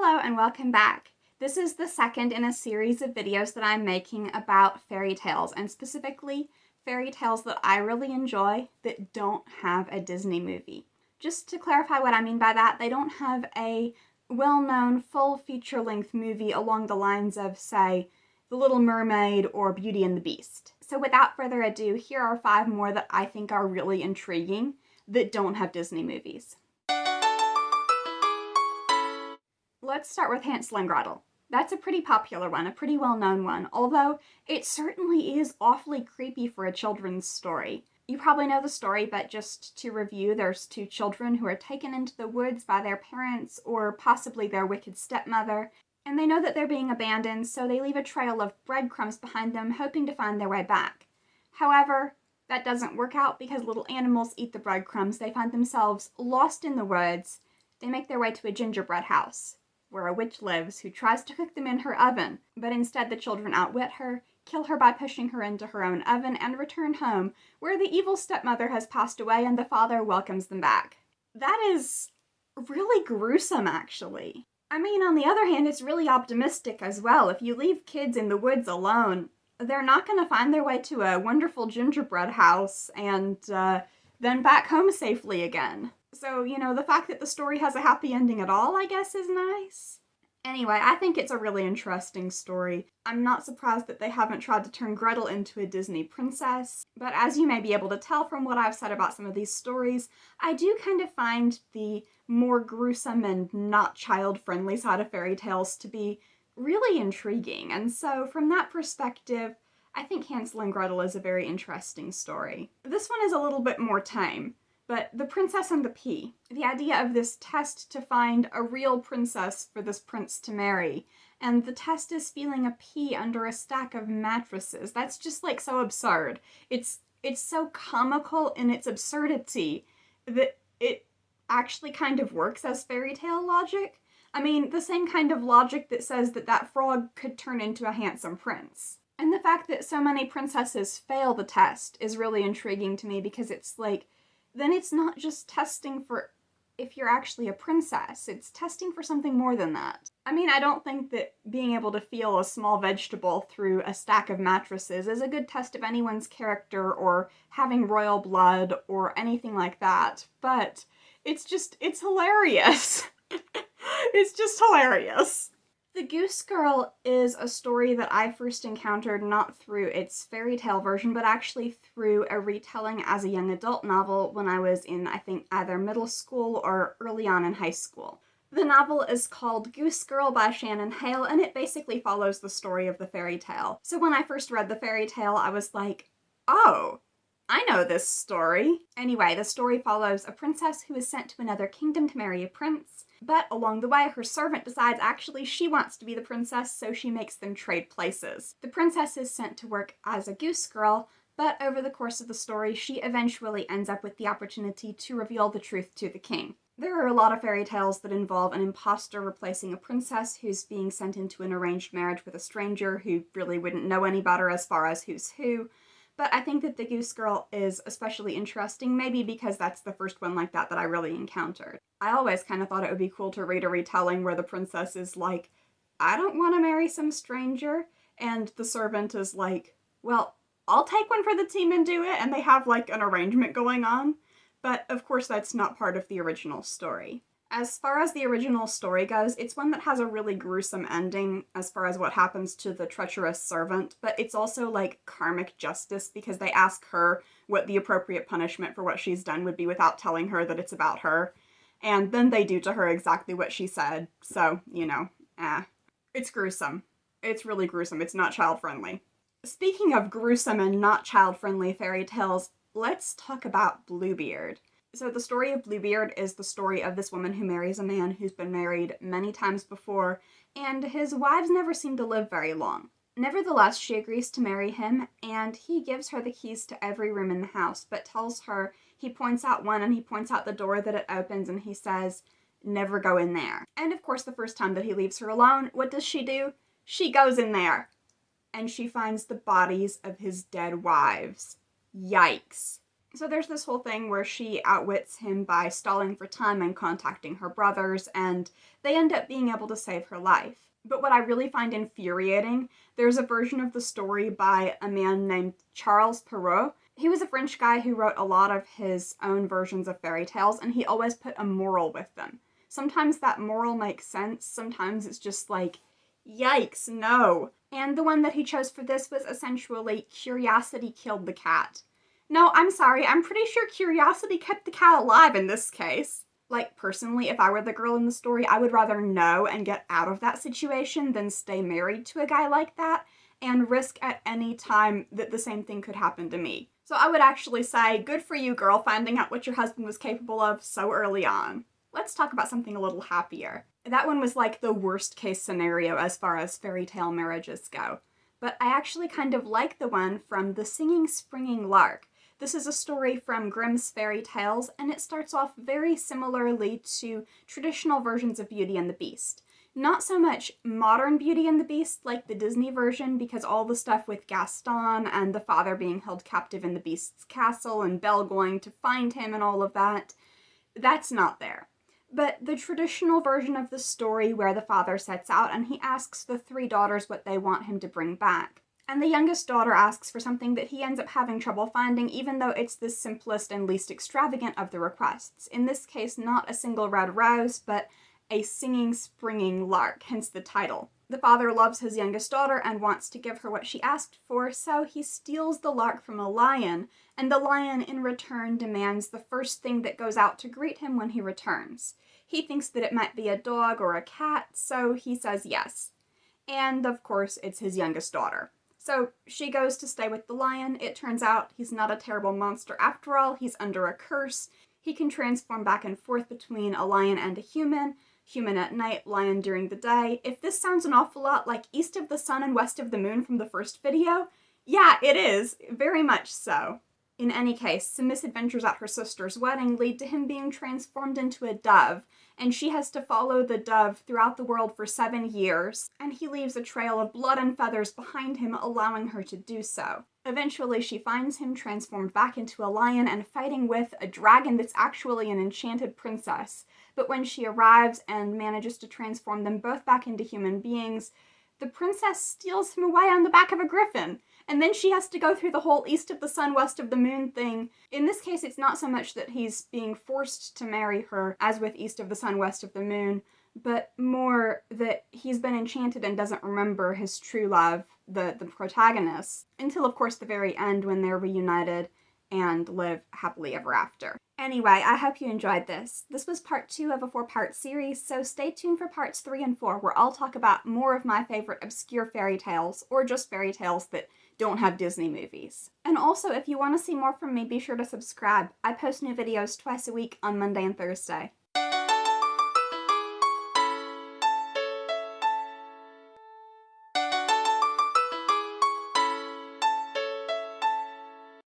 Hello and welcome back. This is the second in a series of videos that I'm making about fairy tales, and specifically fairy tales that I really enjoy that don't have a Disney movie. Just to clarify what I mean by that, they don't have a well-known full feature-length movie along the lines of, say, The Little Mermaid or Beauty and the Beast. So without further ado, here are 5 more that I think are really intriguing that don't have Disney movies. Let's start with Hansel and Gretel. That's a pretty popular one, a pretty well-known one, although it certainly is awfully creepy for a children's story. You probably know the story, but just to review, there's 2 children who are taken into the woods by their parents, or possibly their wicked stepmother, and they know that they're being abandoned, so they leave a trail of breadcrumbs behind them, hoping to find their way back. However, that doesn't work out because little animals eat the breadcrumbs. They find themselves lost in the woods. They make their way to a gingerbread house, where a witch lives who tries to cook them in her oven, but instead the children outwit her, kill her by pushing her into her own oven, and return home, where the evil stepmother has passed away and the father welcomes them back. That is really gruesome, actually. I mean, on the other hand, it's really optimistic as well. If you leave kids in the woods alone, they're not going to find their way to a wonderful gingerbread house and then back home safely again. So, the fact that the story has a happy ending at all, I guess, is nice. Anyway, I think it's a really interesting story. I'm not surprised that they haven't tried to turn Gretel into a Disney princess, but as you may be able to tell from what I've said about some of these stories, I do kind of find the more gruesome and not child-friendly side of fairy tales to be really intriguing, and so from that perspective, I think Hansel and Gretel is a very interesting story. This one is a little bit more tame. But The Princess and the Pea, the idea of this test to find a real princess for this prince to marry, and the test is feeling a pea under a stack of mattresses. That's just so absurd. It's so comical in its absurdity that it actually kind of works as fairy tale logic. I mean, the same kind of logic that says that frog could turn into a handsome prince. And the fact that so many princesses fail the test is really intriguing to me because it's then it's not just testing for if you're actually a princess, it's testing for something more than that. I mean, I don't think that being able to feel a small vegetable through a stack of mattresses is a good test of anyone's character or having royal blood or anything like that, but it's hilarious. It's just hilarious. The Goose Girl is a story that I first encountered not through its fairy tale version, but actually through a retelling as a young adult novel when I was in, I think, either middle school or early on in high school. The novel is called Goose Girl by Shannon Hale, and it basically follows the story of the fairy tale. So when I first read the fairy tale, I was like, oh, I know this story. Anyway, the story follows a princess who is sent to another kingdom to marry a prince. But along the way, her servant decides actually she wants to be the princess, so she makes them trade places. The princess is sent to work as a goose girl, but over the course of the story, she eventually ends up with the opportunity to reveal the truth to the king. There are a lot of fairy tales that involve an imposter replacing a princess who's being sent into an arranged marriage with a stranger who really wouldn't know any better as far as who's who. But I think that The Goose Girl is especially interesting, maybe because that's the first one like that I really encountered. I always kind of thought it would be cool to read a retelling where the princess is like, I don't want to marry some stranger, and the servant is like, well, I'll take one for the team and do it, and they have an arrangement going on. But of course that's not part of the original story. As far as the original story goes, it's one that has a really gruesome ending as far as what happens to the treacherous servant, but it's also karmic justice because they ask her what the appropriate punishment for what she's done would be without telling her that it's about her. And then they do to her exactly what she said, so, It's gruesome. It's really gruesome. It's not child-friendly. Speaking of gruesome and not child-friendly fairy tales, let's talk about Bluebeard. So the story of Bluebeard is the story of this woman who marries a man who's been married many times before, and his wives never seem to live very long. Nevertheless, she agrees to marry him, and he gives her the keys to every room in the house, but tells her, he points out one and he points out the door that it opens and he says, never go in there. And of course, the first time that he leaves her alone, what does she do? She goes in there, and she finds the bodies of his dead wives. Yikes. So there's this whole thing where she outwits him by stalling for time and contacting her brothers, and they end up being able to save her life. But what I really find infuriating, there's a version of the story by a man named Charles Perrault. He was a French guy who wrote a lot of his own versions of fairy tales, and he always put a moral with them. Sometimes that moral makes sense, sometimes it's just like, yikes, no. And the one that he chose for this was essentially curiosity killed the cat. No, I'm sorry, I'm pretty sure curiosity kept the cat alive in this case. Like, personally, if I were the girl in the story, I would rather know and get out of that situation than stay married to a guy like that and risk at any time that the same thing could happen to me. So I would actually say, good for you, girl, finding out what your husband was capable of so early on. Let's talk about something a little happier. That one was like the worst case scenario as far as fairy tale marriages go. But I actually kind of like the one from The Singing Springing Lark. This is a story from Grimm's Fairy Tales, and it starts off very similarly to traditional versions of Beauty and the Beast. Not so much modern Beauty and the Beast like the Disney version, because all the stuff with Gaston and the father being held captive in the Beast's castle and Belle going to find him and all of that, that's not there. But the traditional version of the story where the father sets out and he asks the three daughters what they want him to bring back. And the youngest daughter asks for something that he ends up having trouble finding, even though it's the simplest and least extravagant of the requests. In this case, not a single red rose, but a singing, springing lark, hence the title. The father loves his youngest daughter and wants to give her what she asked for, so he steals the lark from a lion, and the lion in return demands the first thing that goes out to greet him when he returns. He thinks that it might be a dog or a cat, so he says yes. And, of course, it's his youngest daughter. So she goes to stay with the lion. It turns out he's not a terrible monster after all. He's under a curse. He can transform back and forth between a lion and a human at night, lion during the day. If this sounds an awful lot like East of the Sun and West of the Moon from the first video, yeah, it is. Very much so. In any case, some misadventures at her sister's wedding lead to him being transformed into a dove, and she has to follow the dove throughout the world for 7 years, and he leaves a trail of blood and feathers behind him, allowing her to do so. Eventually, she finds him transformed back into a lion and fighting with a dragon that's actually an enchanted princess. But when she arrives and manages to transform them both back into human beings, the princess steals him away on the back of a griffin. And then she has to go through the whole East of the Sun, West of the Moon thing. In this case, it's not so much that he's being forced to marry her, as with East of the Sun, West of the Moon, but more that he's been enchanted and doesn't remember his true love, the protagonist, until, of course, the very end when they're reunited and live happily ever after. Anyway, I hope you enjoyed this. This was part 2 of a 4-part series, so stay tuned for parts 3 and 4, where I'll talk about more of my favorite obscure fairy tales, or just fairy tales that don't have Disney movies. And also, if you want to see more from me, be sure to subscribe. I post new videos twice a week on Monday and Thursday.